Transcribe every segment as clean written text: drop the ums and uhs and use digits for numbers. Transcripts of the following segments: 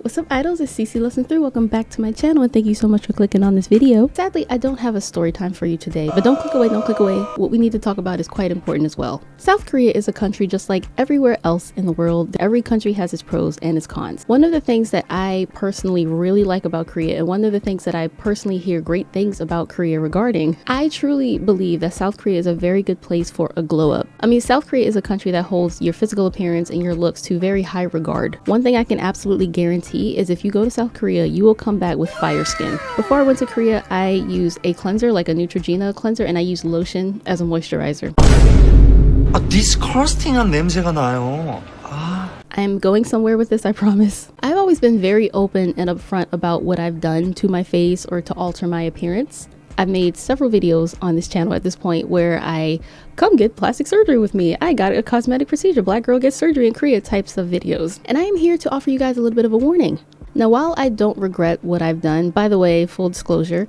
What's up, idols? It's Cece Lesson 3. Welcome back to my channel and thank you so much for clicking on this video. Sadly, I don't have a story time for you today, but don't click away, don't click away. What we need to talk about is quite important as well. South Korea is a country just like everywhere else in the world. Every country has its pros and its cons. One of the things that I personally really like about Korea, and one of the things that I personally hear great things about Korea regarding, I truly believe that South Korea is a very good place for a glow up. I mean, South Korea is a country that holds your physical appearance and your looks to very high regard. One thing I can absolutely guarantee is if you go to South Korea, you will come back with fire skin. Before I went to Korea, I used a cleanser, like a Neutrogena cleanser, and I used lotion as a moisturizer. 디스커스팅한 냄새가 나요. I'm going somewhere with this, I promise. I've always been very open and upfront about what I've done to my face or to alter my appearance. I've made several videos on this channel at this point where I come get plastic surgery with me. I got a cosmetic procedure, black girl gets surgery in Korea types of videos. And I am here to offer you guys a little bit of a warning. Now, while I don't regret what I've done, by the way, full disclosure,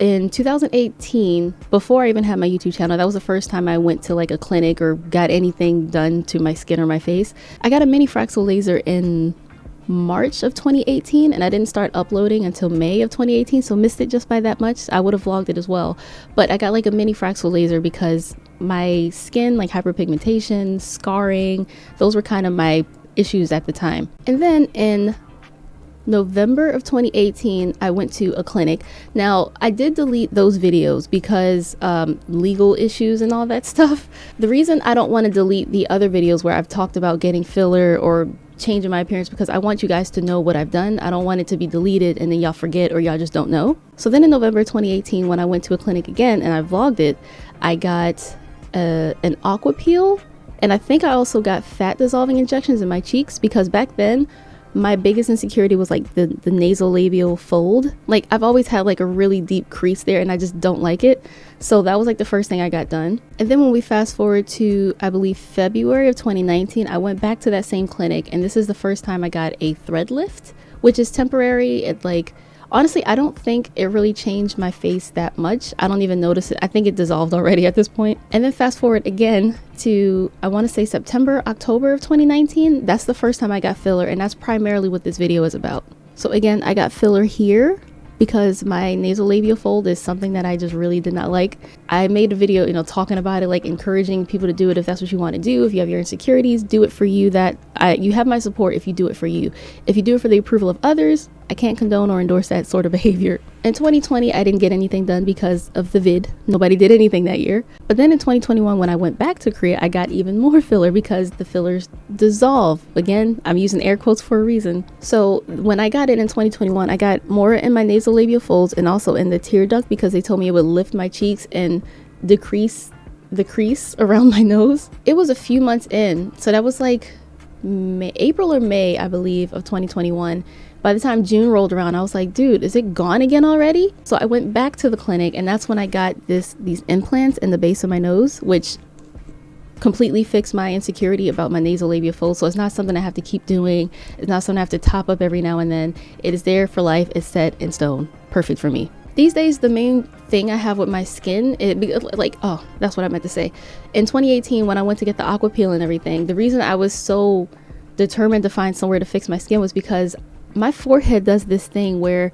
in 2018, before I even had my YouTube channel, that was the first time I went to like a clinic or got anything done to my skin or my face. I got a mini Fraxel laser in March of 2018 and I didn't start uploading until May of 2018, so missed it just by that much. I would have vlogged it as well, but I got like a mini Fraxel laser because my skin, like hyperpigmentation, scarring, those were kind of my issues at the time. And then in November of 2018, I went to a clinic. Now, I did delete those videos because legal issues and all that stuff. The reason I don't want to delete the other videos where I've talked about getting filler or changing my appearance, because I want you guys to know what I've done. I don't want it to be deleted and then y'all forget or y'all just don't know. So then in November 2018, when I went to a clinic again and I vlogged it, I got an aqua peel, and I think I also got fat dissolving injections in my cheeks, because back then my biggest insecurity was like the nasolabial fold. Like I've always had like a really deep crease there and I just don't like it. So that was like the first thing I got done. And then when we fast forward to, I believe, February of 2019, I went back to that same clinic, and this is the first time I got a thread lift, which is temporary. It like, honestly, I don't think it really changed my face that much. I don't even notice it. I think it dissolved already at this point. And then fast forward again to, I want to say September, October of 2019. That's the first time I got filler, and that's primarily what this video is about. So again, I got filler here because my nasolabial fold is something that I just really did not like. I made a video, talking about it, like encouraging people to do it if that's what you want to do. If you have your insecurities, do it for you. You have my support if you do it for you. If you do it for the approval of others, I can't condone or endorse that sort of behavior. In 2020, I didn't get anything done because of the vid. Nobody did anything that year. But then in 2021, when I went back to Korea, I got even more filler because the fillers dissolve. Again, I'm using air quotes for a reason. So when I got it in 2021, I got more in my nasolabial folds and also in the tear duct, because they told me it would lift my cheeks and decrease the crease around my nose. It was a few months in, so that was like April or May, I believe, of 2021. By the time June rolled around, I was like, dude, is it gone again already? So I went back to the clinic, and that's when I got these implants in the base of my nose, which completely fixed my insecurity about my nasolabial fold. So it's not something I have to keep doing. It's not something I have to top up every now and then. It is there for life. It's set in stone. Perfect for me. These days, the main thing I have with my skin, that's what I meant to say. In 2018, when I went to get the aqua peel and everything, the reason I was so determined to find somewhere to fix my skin was because my forehead does this thing where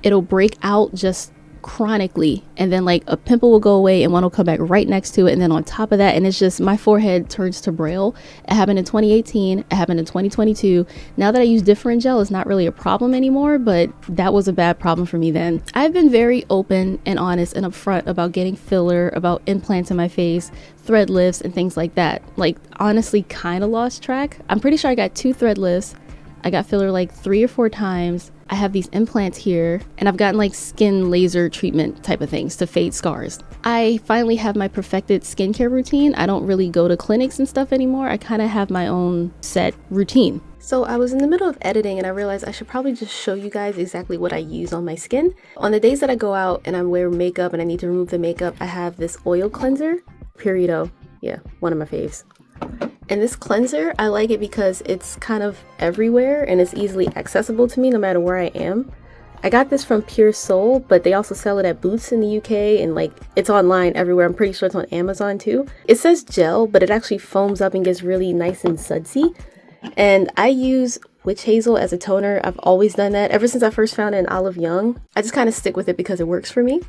it'll break out just chronically, and then like a pimple will go away and one will come back right next to it, and then on top of that, and it's just, my forehead turns to braille. It happened in 2018, it happened in 2022. Now that I use different gel, it's not really a problem anymore, but that was a bad problem for me then. I've been very open and honest and upfront about getting filler, about implants in my face, thread lifts and things like that. Like honestly, kind of lost track. I'm pretty sure I got 2 thread lifts. I got filler like 3 or 4 times. I have these implants here, and I've gotten like skin laser treatment type of things to fade scars. I finally have my perfected skincare routine. I don't really go to clinics and stuff anymore. I kind of have my own set routine. So I was in the middle of editing and I realized I should probably just show you guys exactly what I use on my skin. On the days that I go out and I wear makeup and I need to remove the makeup, I have this oil cleanser, Periodo. Yeah, one of my faves. And this cleanser, I like it because it's kind of everywhere and it's easily accessible to me no matter where I am. I got this from Pure Soul, but they also sell it at Boots in the UK, and like it's online everywhere. I'm pretty sure it's on Amazon too. It says gel, but it actually foams up and gets really nice and sudsy. And I use witch hazel as a toner. I've always done that ever since I first found it in Olive Young. I just kind of stick with it because it works for me.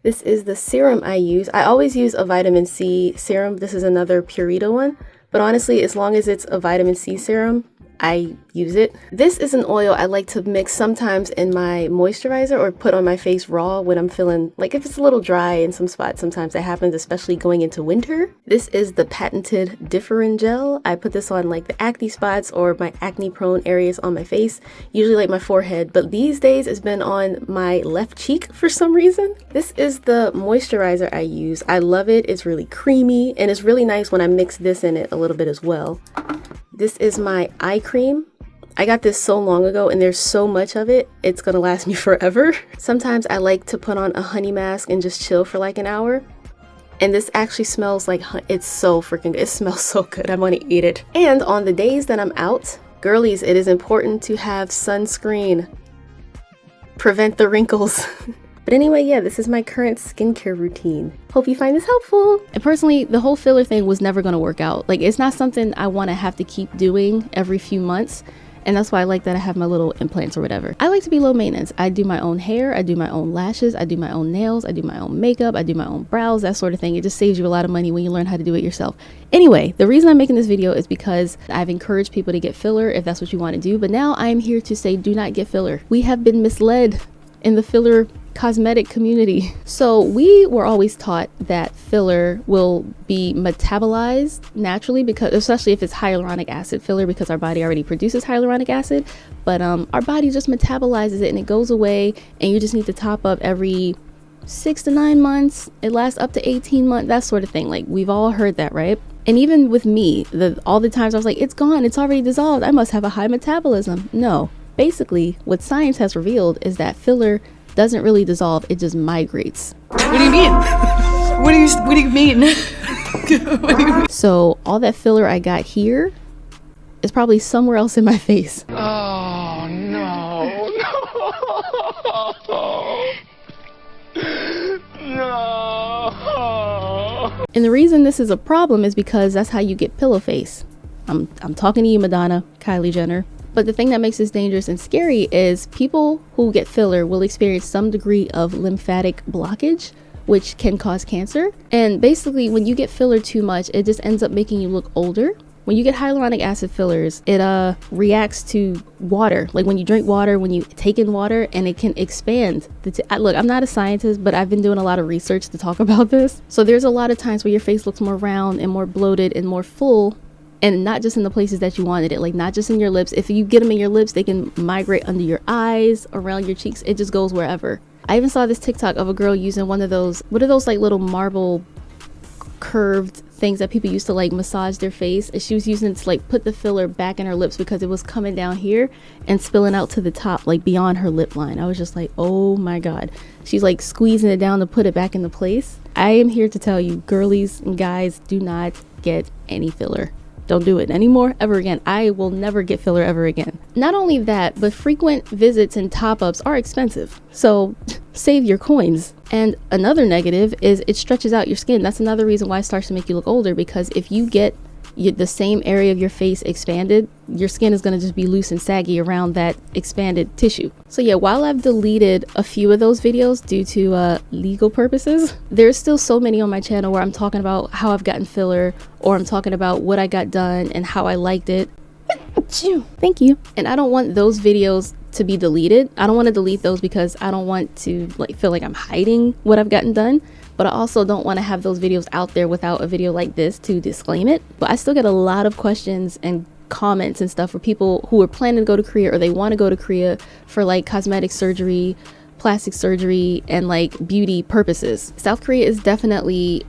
This is the serum I use. I always use a vitamin C serum. This is another Purita one, but honestly, as long as it's a vitamin C serum, I use it. This is an oil I like to mix sometimes in my moisturizer or put on my face raw when I'm feeling like if it's a little dry in some spots. Sometimes that happens, especially going into winter. This is the patented Differin gel. I put this on like the acne spots or my acne prone areas on my face, usually like my forehead, but these days it's been on my left cheek for some reason. This is the moisturizer I use. I love it. It's really creamy and it's really nice when I mix this in it a little bit as well. This is my eye cream. I got this so long ago and there's so much of it, it's gonna last me forever. Sometimes I like to put on a honey mask and just chill for like an hour. And this actually smells like, it's so freaking good. It smells so good, I wanna eat it. And on the days that I'm out, girlies, it is important to have sunscreen. Prevent the wrinkles. But anyway, yeah, this is my current skincare routine. Hope you find this helpful. And personally, the whole filler thing was never gonna work out. Like, it's not something I wanna have to keep doing every few months. And that's why I like that I have my little implants or whatever. I like to be low maintenance. I do my own hair, I do my own lashes, I do my own nails, I do my own makeup, I do my own brows, that sort of thing. It just saves you a lot of money when you learn how to do it yourself. Anyway, the reason I'm making this video is because I've encouraged people to get filler if that's what you wanna do. But now I'm here to say, do not get filler. We have been misled in the filler cosmetic community. So we were always taught that filler will be metabolized naturally, because especially if it's hyaluronic acid filler, because our body already produces hyaluronic acid, but our body just metabolizes it and it goes away, and you just need to top up every 6 to 9 months. It lasts up to 18 months, that sort of thing. Like, we've all heard that, right? And even with me, all the times I was like, it's gone, it's already dissolved, I must have a high metabolism. No, basically what science has revealed is that filler doesn't really dissolve, it just migrates. What do you mean? What do you mean? What do you mean? So all that filler I got here is probably somewhere else in my face. Oh no. No. And the reason this is a problem is because that's how you get pillow face. I'm talking to you, Madonna, Kylie Jenner. But the thing that makes this dangerous and scary is people who get filler will experience some degree of lymphatic blockage, which can cause cancer. And basically, when you get filler too much, it just ends up making you look older. When you get hyaluronic acid fillers, it reacts to water. Like when you drink water, when you take in water, and it can expand. Look, I'm not a scientist, but I've been doing a lot of research to talk about this. So there's a lot of times where your face looks more round and more bloated and more full, and not just in the places that you wanted it, like not just in your lips. If you get them in your lips, they can migrate under your eyes, around your cheeks. It just goes wherever. I even saw this TikTok of a girl using one of those, what are those like little marble curved things that people used to like massage their face, and she was using it to like put the filler back in her lips because it was coming down here and spilling out to the top, like beyond her lip line. I was just like, oh my god. She's like squeezing it down to put it back into place. I am here to tell you, girlies and guys, do not get any filler. Don't do it anymore, ever again. I will never get filler ever again. Not only that, but frequent visits and top-ups are expensive. So save your coins. And another negative is it stretches out your skin. That's another reason why it starts to make you look older, because if you get the same area of your face expanded, your skin is going to just be loose and saggy around that expanded tissue. So yeah, while I've deleted a few of those videos due to legal purposes, there's still so many on my channel where I'm talking about how I've gotten filler, or I'm talking about what I got done and how I liked it. Thank you. And I don't want those videos to be deleted. I don't want to delete those because I don't want to like feel like I'm hiding what I've gotten done. But I also don't want to have those videos out there without a video like this to disclaim it. But I still get a lot of questions and comments and stuff for people who are planning to go to Korea, or they want to go to Korea for like cosmetic surgery, plastic surgery, and like beauty purposes. South Korea is definitely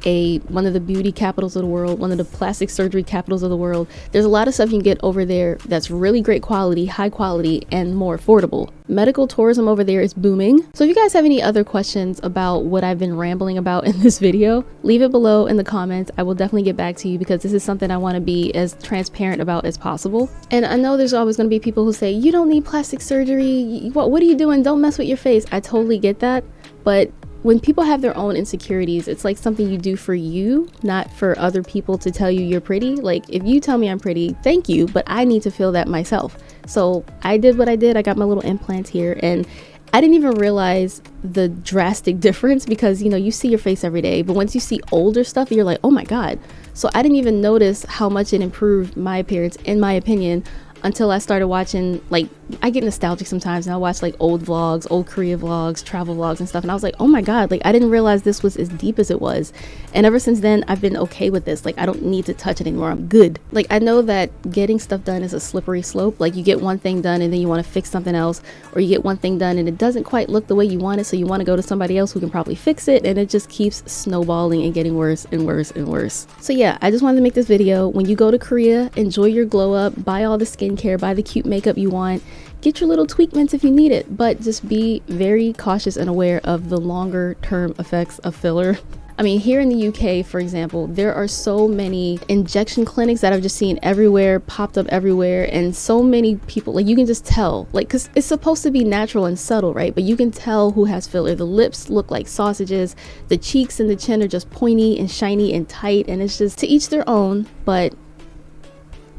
one of the beauty capitals of the world, one of the plastic surgery capitals of the world. There's a lot of stuff you can get over there that's really great quality, high quality, and more affordable. Medical tourism over there is booming. So if you guys have any other questions about what I've been rambling about in this video, leave it below in the comments. I will definitely get back to you because this is something I want to be as transparent about as possible. And I know there's always going to be people who say, you don't need plastic surgery. What are you doing? Don't mess with your face. I totally get that. But when people have their own insecurities, it's like something you do for you, not for other people to tell you you're pretty. Like if you tell me I'm pretty, thank you, but I need to feel that myself. So I did what I did. I got my little implants here, and I didn't even realize the drastic difference because, you know, you see your face every day, but once you see older stuff, you're like, oh my God. So I didn't even notice how much it improved my appearance, in my opinion, until I started watching, like, I get nostalgic sometimes and I'll watch like old vlogs, old Korea vlogs, travel vlogs and stuff. And I was like, oh my God, like I didn't realize this was as deep as it was. And ever since then, I've been okay with this. Like I don't need to touch it anymore. I'm good. Like I know that getting stuff done is a slippery slope. Like you get one thing done and then you want to fix something else, or you get one thing done and it doesn't quite look the way you want it. So you want to go to somebody else who can probably fix it. And it just keeps snowballing and getting worse and worse and worse. So yeah, I just wanted to make this video. When you go to Korea, enjoy your glow up, buy all the skincare, buy the cute makeup you want. Get your little tweakments if you need it, but just be very cautious and aware of the longer term effects of filler. I mean, here in the UK, for example, there are so many injection clinics that I've just seen everywhere, popped up everywhere, and so many people, like you can just tell, like, because it's supposed to be natural and subtle, right? But you can tell who has filler. The lips look like sausages, the cheeks and the chin are just pointy and shiny and tight, and it's just to each their own, but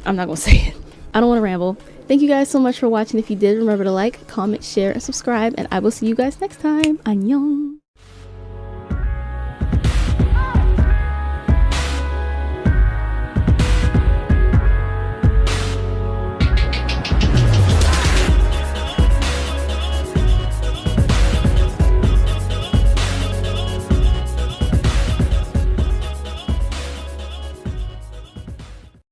I'm not gonna say it. I don't want to ramble. Thank you guys so much for watching. If you did, remember to like, comment, share, and subscribe, and I will see you guys next time. Annyeong!